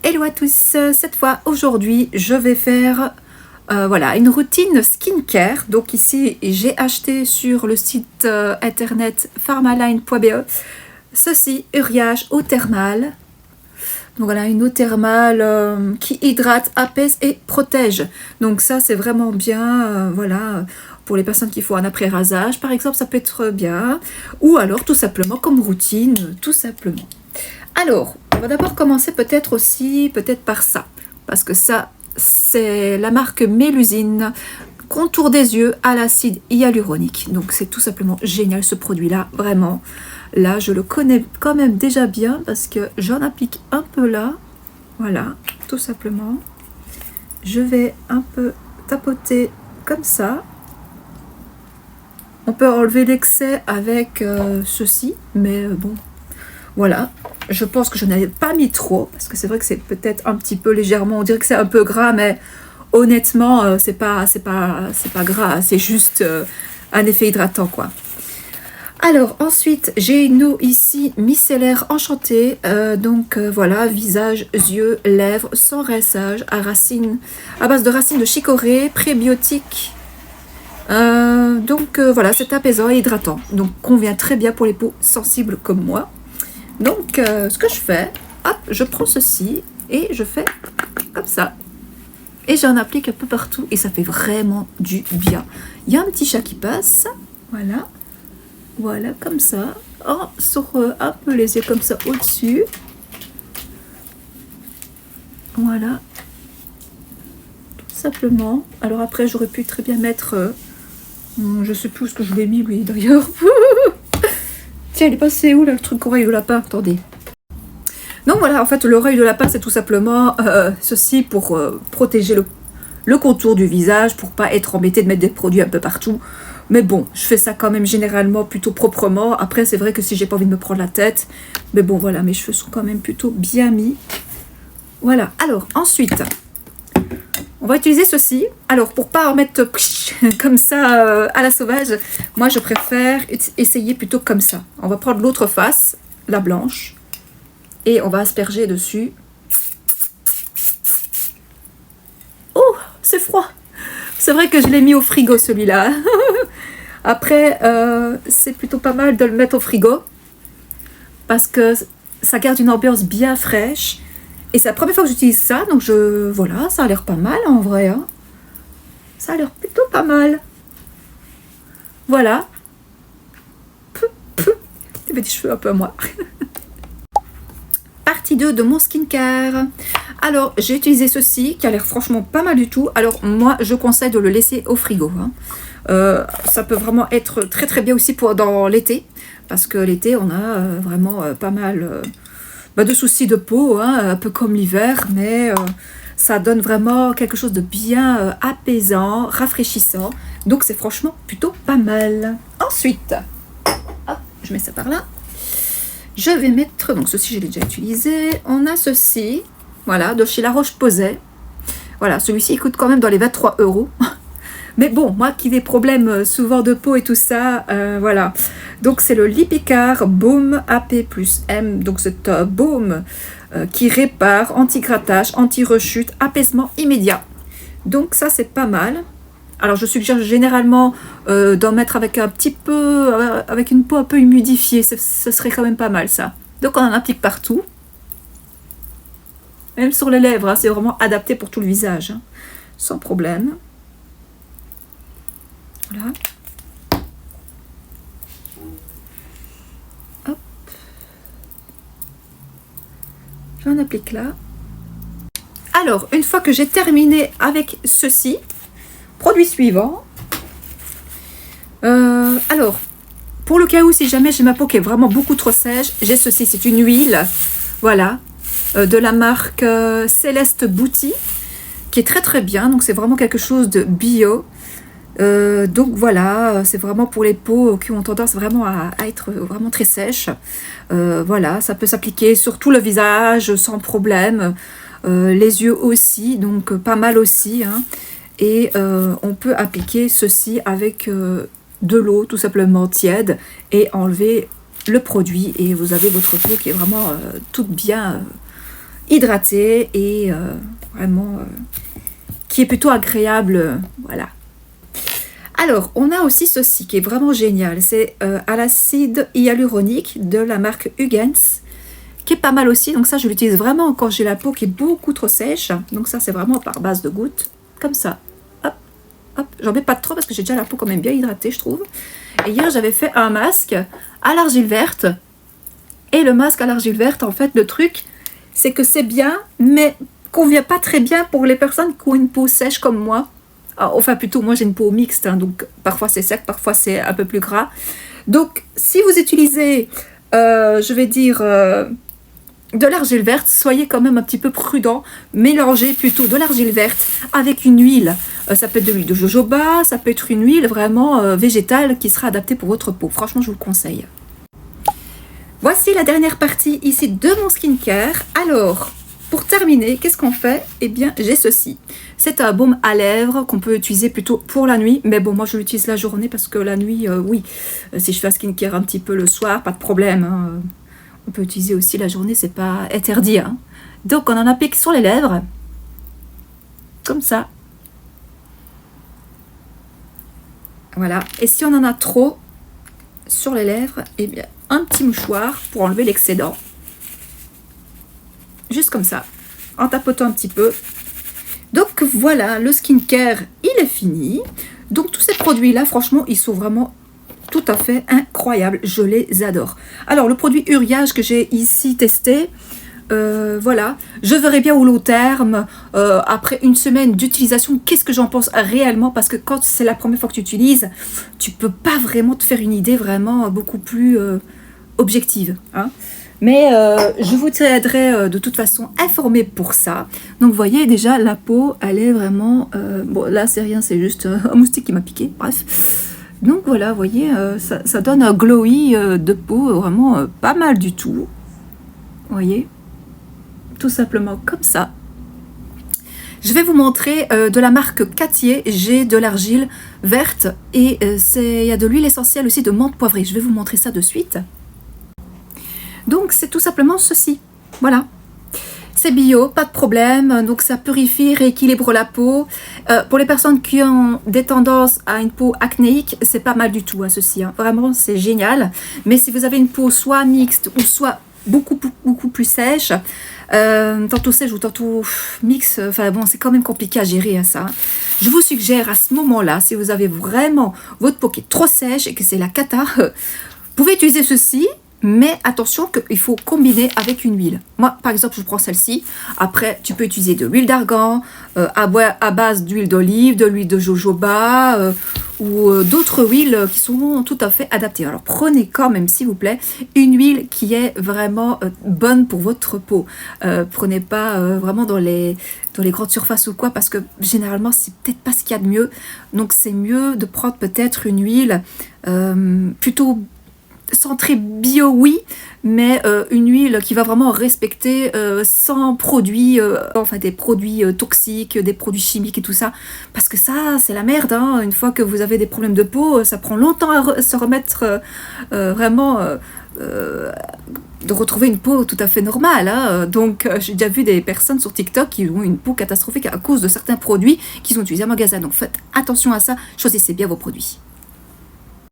Hello à tous, cette fois aujourd'hui je vais faire voilà, une routine skincare. Donc ici j'ai acheté sur le site internet pharmaline.be ceci, Uriage eau thermale. Donc voilà, une eau thermale qui hydrate, apaise et protège. Donc ça c'est vraiment bien, voilà, pour les personnes qui font un après-rasage par exemple, ça peut être bien. Ou alors tout simplement comme routine, tout simplement. Alors, on va d'abord commencer peut-être par ça. Parce que ça, c'est la marque Mélusine, contour des yeux à l'acide hyaluronique. Donc c'est tout simplement génial ce produit-là, vraiment. Là, je le connais quand même déjà bien parce que j'en applique un peu là. Voilà, tout simplement. Je vais un peu tapoter comme ça. On peut enlever l'excès avec ceci, mais bon, voilà. Je pense que je n'avais pas mis trop, parce que c'est vrai que c'est peut-être un petit peu légèrement, on dirait que c'est un peu gras, mais honnêtement, c'est pas gras, c'est juste un effet hydratant, quoi. Alors, ensuite, j'ai une eau ici micellaire enchantée, voilà, visage, yeux, lèvres, sans rinçage, à base de racines de chicorée, prébiotique. Voilà, c'est apaisant et hydratant, donc convient très bien pour les peaux sensibles comme moi. Donc, ce que je fais, hop, je prends ceci et je fais comme ça. Et j'en applique un peu partout et ça fait vraiment du bien. Il y a un petit chat qui passe, voilà. Voilà, comme ça. Oh, sur un peu les yeux comme ça au-dessus. Voilà. Tout simplement. Alors après, j'aurais pu très bien mettre... je sais plus où ce que je l'ai mis, lui, d'ailleurs. Tiens, il est passé où là le truc oreille de lapin? Attendez. Donc voilà, en fait, l'oreille de lapin, c'est tout simplement ceci pour protéger le contour du visage, pour pas être embêté de mettre des produits un peu partout. Mais bon, je fais ça quand même généralement plutôt proprement. Après, c'est vrai que si j'ai pas envie de me prendre la tête, mais bon, voilà, mes cheveux sont quand même plutôt bien mis. Voilà. Alors, ensuite, on va utiliser ceci. Alors, pour pas en mettre comme ça à la sauvage, moi je préfère essayer plutôt comme ça. On va prendre l'autre face, la blanche, et on va asperger dessus. Oh, c'est froid. C'est vrai que je l'ai mis au frigo celui-là. Après, c'est plutôt pas mal de le mettre au frigo parce que ça garde une ambiance bien fraîche. Et c'est la première fois que j'utilise ça, donc voilà, ça a l'air pas mal en vrai. Hein. Ça a l'air plutôt pas mal. Voilà. Des petits cheveux un peu à moi. Partie 2 de mon skincare. Alors, j'ai utilisé ceci qui a l'air franchement pas mal du tout. Alors, moi, je conseille de le laisser au frigo. Hein. Ça peut vraiment être très très bien aussi dans l'été. Parce que l'été, on a vraiment pas mal de soucis de peau, hein, un peu comme l'hiver. Mais ça donne vraiment quelque chose de bien apaisant, rafraîchissant. Donc, c'est franchement plutôt pas mal. Ensuite, hop, je mets ça par là. Je vais mettre, donc ceci je l'ai déjà utilisé, on a ceci, voilà, de chez La Roche-Posay. Voilà, celui-ci il coûte quand même dans les 23 €. Mais bon, moi qui ai des problèmes souvent de peau et tout ça, voilà. Donc c'est le Lipicare Baume AP+M, donc c'est un baume qui répare, anti-grattage, anti-rechute, apaisement immédiat. Donc ça c'est pas mal. Alors je suggère généralement d'en mettre avec un petit peu, avec une peau un peu humidifiée, ce serait quand même pas mal ça. Donc on en applique partout, même sur les lèvres, hein, c'est vraiment adapté pour tout le visage, hein, sans problème. Voilà. Hop. J'en applique là. Alors une fois que j'ai terminé avec ceci, produit suivant. Alors, pour le cas où si jamais j'ai ma peau qui est vraiment beaucoup trop sèche, j'ai ceci, c'est une huile, voilà, de la marque Céleste Bouti, qui est très très bien, donc c'est vraiment quelque chose de bio. Donc voilà, c'est vraiment pour les peaux qui ont tendance vraiment à être vraiment très sèches. Voilà, ça peut s'appliquer sur tout le visage sans problème, les yeux aussi, donc pas mal aussi, hein. Et on peut appliquer ceci avec de l'eau tout simplement tiède et enlever le produit et vous avez votre peau qui est vraiment toute bien hydraté et vraiment qui est plutôt agréable. Voilà. Alors, on a aussi ceci qui est vraiment génial. C'est à l'acide hyaluronique de la marque Hugens, qui est pas mal aussi. Donc ça, je l'utilise vraiment quand j'ai la peau qui est beaucoup trop sèche. Donc ça, c'est vraiment par base de gouttes, comme ça. Hop, hop. J'en mets pas trop parce que j'ai déjà la peau quand même bien hydratée, je trouve. Et hier, j'avais fait un masque à l'argile verte. Et le masque à l'argile verte, en fait, le truc, c'est que c'est bien, mais convient pas très bien pour les personnes qui ont une peau sèche comme moi. Enfin, plutôt, moi j'ai une peau mixte, hein, donc parfois c'est sec, parfois c'est un peu plus gras. Donc, si vous utilisez, je vais dire, de l'argile verte, soyez quand même un petit peu prudent. Mélangez plutôt de l'argile verte avec une huile. Ça peut être de l'huile de jojoba, ça peut être une huile vraiment végétale qui sera adaptée pour votre peau. Franchement, je vous le conseille. Voici la dernière partie ici de mon skincare. Alors, pour terminer, qu'est-ce qu'on fait? Eh bien, j'ai ceci. C'est un baume à lèvres qu'on peut utiliser plutôt pour la nuit. Mais bon, moi, je l'utilise la journée parce que la nuit, oui, si je fais un skincare un petit peu le soir, pas de problème. Hein. On peut utiliser aussi la journée, c'est pas interdit. Hein. Donc, on en applique sur les lèvres. Comme ça. Voilà. Et si on en a trop sur les lèvres, eh bien, un petit mouchoir pour enlever l'excédent. Juste comme ça, en tapotant un petit peu. Donc voilà, le skincare, il est fini. Donc tous ces produits-là, franchement, ils sont vraiment tout à fait incroyables. Je les adore. Alors, le produit Uriage que j'ai ici testé, voilà. Je verrai bien au long terme, après une semaine d'utilisation, qu'est-ce que j'en pense réellement. Parce que quand c'est la première fois que tu utilises, tu peux pas vraiment te faire une idée vraiment beaucoup plus objective. Hein. Mais je vous tiendrai de toute façon informé pour ça. Donc vous voyez déjà la peau, elle est vraiment... bon là c'est rien, c'est juste un moustique qui m'a piqué, bref. Donc voilà, vous voyez, ça donne un glowy de peau vraiment pas mal du tout. Vous voyez, tout simplement comme ça. Je vais vous montrer de la marque Cattier, j'ai de l'argile verte et il y a de l'huile essentielle aussi de menthe poivrée. Je vais vous montrer ça de suite. Donc, c'est tout simplement ceci. Voilà. C'est bio, pas de problème. Donc, ça purifie, rééquilibre la peau. Pour les personnes qui ont des tendances à une peau acnéique, c'est pas mal du tout, hein, ceci. Hein. Vraiment, c'est génial. Mais si vous avez une peau soit mixte ou soit beaucoup plus sèche, tantôt sèche ou tantôt mixte, enfin bon, c'est quand même compliqué à gérer, hein, ça. Hein. Je vous suggère à ce moment-là, si vous avez vraiment votre peau qui est trop sèche et que c'est la cata, vous pouvez utiliser ceci. Mais attention qu'il faut combiner avec une huile. Moi, par exemple, je prends celle-ci. Après, tu peux utiliser de l'huile d'argan, à base d'huile d'olive, de l'huile de jojoba ou d'autres huiles qui sont tout à fait adaptées. Alors, prenez quand même, s'il vous plaît, une huile qui est vraiment bonne pour votre peau. Prenez pas vraiment dans les grandes surfaces ou quoi, parce que généralement, c'est peut-être pas ce qu'il y a de mieux. Donc, c'est mieux de prendre peut-être une huile plutôt centrée bio, oui, mais une huile qui va vraiment respecter sans produits, enfin des produits toxiques, des produits chimiques et tout ça, parce que ça, c'est la merde, hein. Une fois que vous avez des problèmes de peau, ça prend longtemps à se remettre vraiment... de retrouver une peau tout à fait normale. Hein. Donc, j'ai déjà vu des personnes sur TikTok qui ont une peau catastrophique à cause de certains produits qu'ils ont utilisés en magasin. Donc, faites attention à ça, choisissez bien vos produits.